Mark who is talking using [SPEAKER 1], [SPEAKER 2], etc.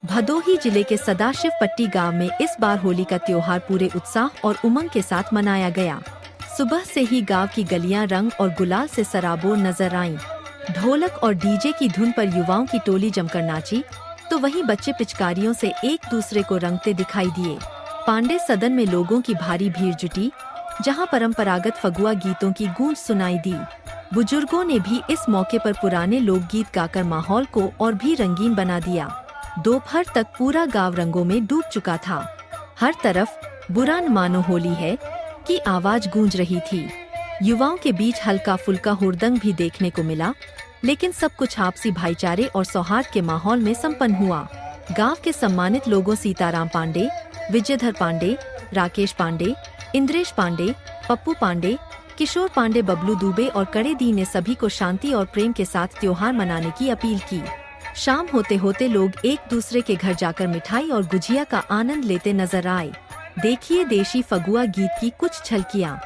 [SPEAKER 1] भदोही जिले के सदाशिव पट्टी गांव में इस बार होली का त्योहार पूरे उत्साह और उमंग के साथ मनाया गया। सुबह से ही गांव की गलियां रंग और गुलाल से सराबोर नजर आईं। ढोलक और डीजे की धुन पर युवाओं की टोली जमकर नाची, तो वहीं बच्चे पिचकारियों से एक दूसरे को रंगते दिखाई दिए। पांडे सदन में लोगों की भारी भीड़ जुटी, जहां परंपरागत फगुआ गीतों की गूंज सुनाई दी। बुजुर्गों ने भी इस मौके पर पुराने लोकगीत गाकर माहौल को और भी रंगीन बना दिया। दोपहर तक पूरा गांव रंगों में डूब चुका था। हर तरफ बुरा न मानो होली है की आवाज गूंज रही थी। युवाओं के बीच हल्का फुल्का हुड़दंग भी देखने को मिला, लेकिन सब कुछ आपसी भाईचारे और सौहार्द के माहौल में संपन्न हुआ। गांव के सम्मानित लोगों सीताराम पांडे, विजयधर पांडे, राकेश पांडे, इंद्रेश पांडे, पप्पू पांडे, किशोर पांडे, बबलू दुबे और कड़े दी ने सभी को शांति और प्रेम के साथ त्योहार मनाने की अपील की। शाम होते होते लोग एक दूसरे के घर जाकर मिठाई और गुजिया का आनंद लेते नजर आए। देखिए देशी फगुआ गीत की कुछ झलकियाँ।